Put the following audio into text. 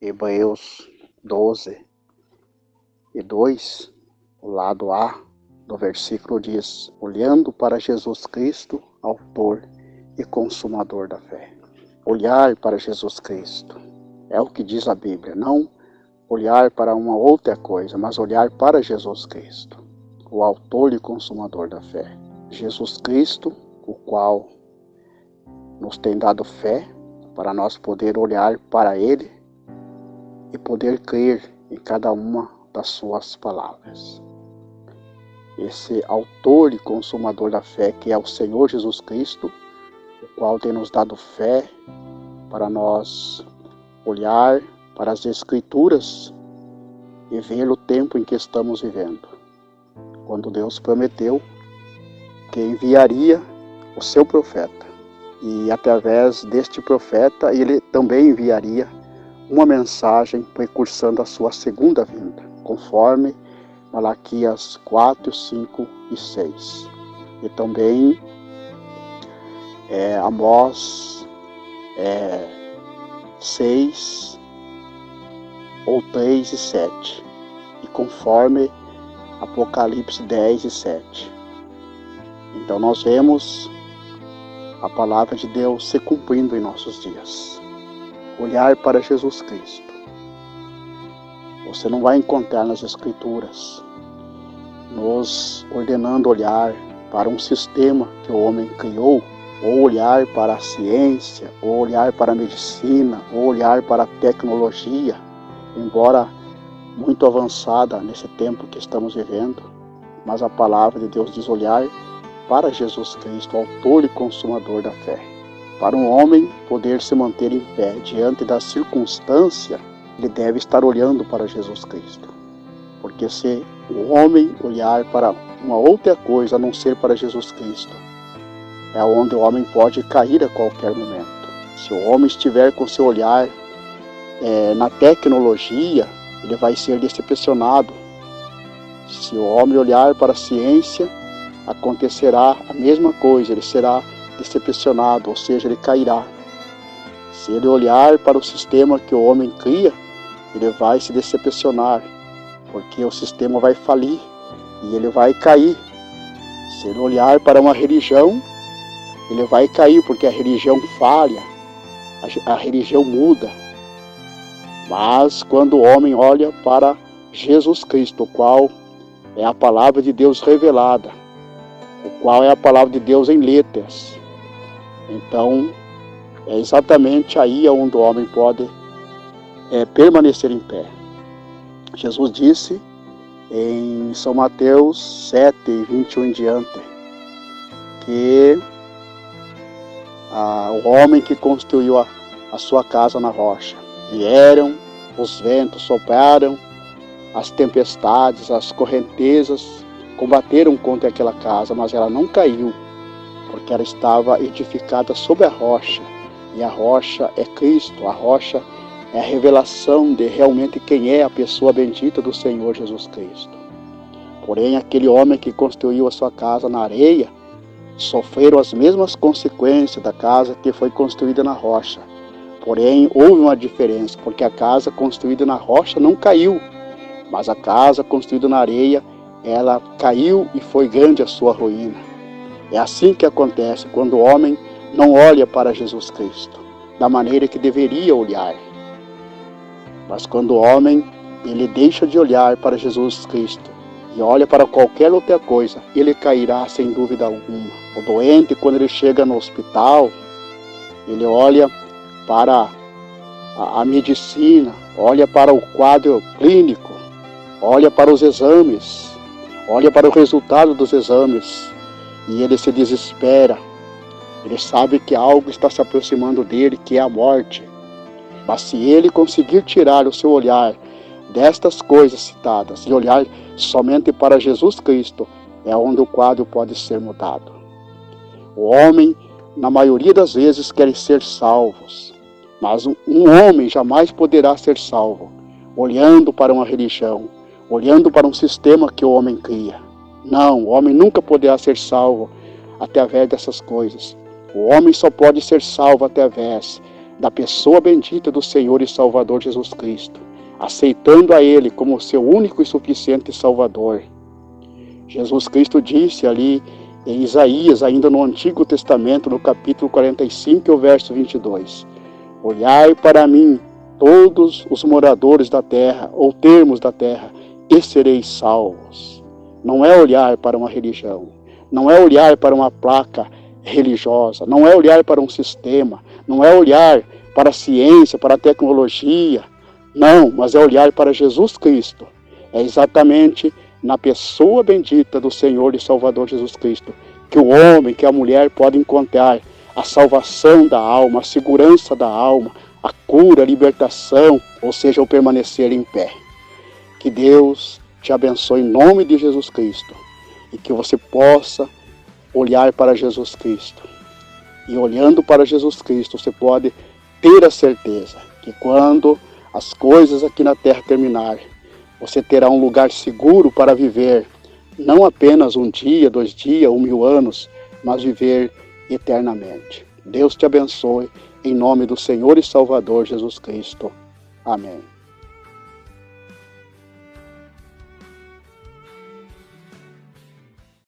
Hebreus 12:2, o lado A do versículo diz: olhando para Jesus Cristo, autor e consumador da fé. Olhar para Jesus Cristo é o que diz a Bíblia, não olhar para uma outra coisa, mas olhar para Jesus Cristo, o autor e consumador da fé. Jesus Cristo, o qual nos tem dado fé para nós poder olhar para Ele e poder crer em cada uma das suas palavras. Esse autor e consumador da fé, que é o Senhor Jesus Cristo, o qual tem nos dado fé para nós olhar para as Escrituras e ver o tempo em que estamos vivendo, quando Deus prometeu que enviaria o seu profeta, e através deste profeta Ele também enviaria uma mensagem precursando a sua segunda vinda, conforme Malaquias 4, 5 e 6. E também Amós 6, ou 3 e 7. E conforme Apocalipse 10 e 7. Então nós vemos a palavra de Deus se cumprindo em nossos dias. Olhar para Jesus Cristo. Você não vai encontrar nas Escrituras nos ordenando olhar para um sistema que o homem criou, ou olhar para a ciência, ou olhar para a medicina, ou olhar para a tecnologia, embora muito avançada nesse tempo que estamos vivendo, mas a palavra de Deus diz olhar para Jesus Cristo, autor e consumador da fé. Para um homem poder se manter em pé diante da circunstância, ele deve estar olhando para Jesus Cristo. Porque se o homem olhar para uma outra coisa a não ser para Jesus Cristo, é onde o homem pode cair a qualquer momento. Se o homem estiver com seu olhar na tecnologia, ele vai ser decepcionado. Se o homem olhar para a ciência, acontecerá a mesma coisa, ele será decepcionado, ou seja, ele cairá. Se ele olhar para o sistema que o homem cria, ele vai se decepcionar, porque o sistema vai falir e ele vai cair. Se ele olhar para uma religião, ele vai cair, porque a religião falha, a religião muda. Mas quando o homem olha para Jesus Cristo, o qual é a palavra de Deus revelada, o qual é a palavra de Deus em letras, então é exatamente aí onde o homem pode permanecer em pé. Jesus disse em São Mateus 7, 21 em diante, que o homem que construiu a sua casa na rocha, vieram os ventos, sopraram, as tempestades, as correntezas, combateram contra aquela casa, mas ela não caiu, porque ela estava edificada sobre a rocha, e a rocha é Cristo, a rocha é a revelação de realmente quem é a pessoa bendita do Senhor Jesus Cristo. Porém, aquele homem que construiu a sua casa na areia, sofreram as mesmas consequências da casa que foi construída na rocha. Porém, houve uma diferença, porque a casa construída na rocha não caiu, mas a casa construída na areia, ela caiu e foi grande a sua ruína. É assim que acontece quando o homem não olha para Jesus Cristo da maneira que deveria olhar. Mas quando o homem ele deixa de olhar para Jesus Cristo e olha para qualquer outra coisa, ele cairá sem dúvida alguma. O doente, quando ele chega no hospital, ele olha para a medicina, olha para o quadro clínico, olha para os exames, olha para o resultado dos exames, e ele se desespera. Ele sabe que algo está se aproximando dele, que é a morte. Mas se ele conseguir tirar o seu olhar destas coisas citadas e olhar somente para Jesus Cristo, é onde o quadro pode ser mudado. O homem, na maioria das vezes, quer ser salvos, mas um homem jamais poderá ser salvo olhando para uma religião, olhando para um sistema que o homem cria. Não, o homem nunca poderá ser salvo através dessas coisas. O homem só pode ser salvo através da pessoa bendita do Senhor e Salvador Jesus Cristo, aceitando a Ele como seu único e suficiente Salvador. Jesus Cristo disse ali em Isaías, ainda no Antigo Testamento, no capítulo 45, o verso 22, olhai para mim, todos os moradores da terra, ou termos da terra, e sereis salvos. Não é olhar para uma religião, não é olhar para uma placa religiosa, não é olhar para um sistema, não é olhar para a ciência, para a tecnologia, não, mas é olhar para Jesus Cristo. É exatamente na pessoa bendita do Senhor e Salvador Jesus Cristo que o homem, que a mulher pode encontrar a salvação da alma, a segurança da alma, a cura, a libertação, ou seja, o permanecer em pé. Que Deus te abençoe em nome de Jesus Cristo e que você possa olhar para Jesus Cristo. E olhando para Jesus Cristo, você pode ter a certeza que quando as coisas aqui na terra terminarem, você terá um lugar seguro para viver, não apenas um dia, 2 dias, 1000 anos, mas viver eternamente. Deus te abençoe, em nome do Senhor e Salvador Jesus Cristo. Amém.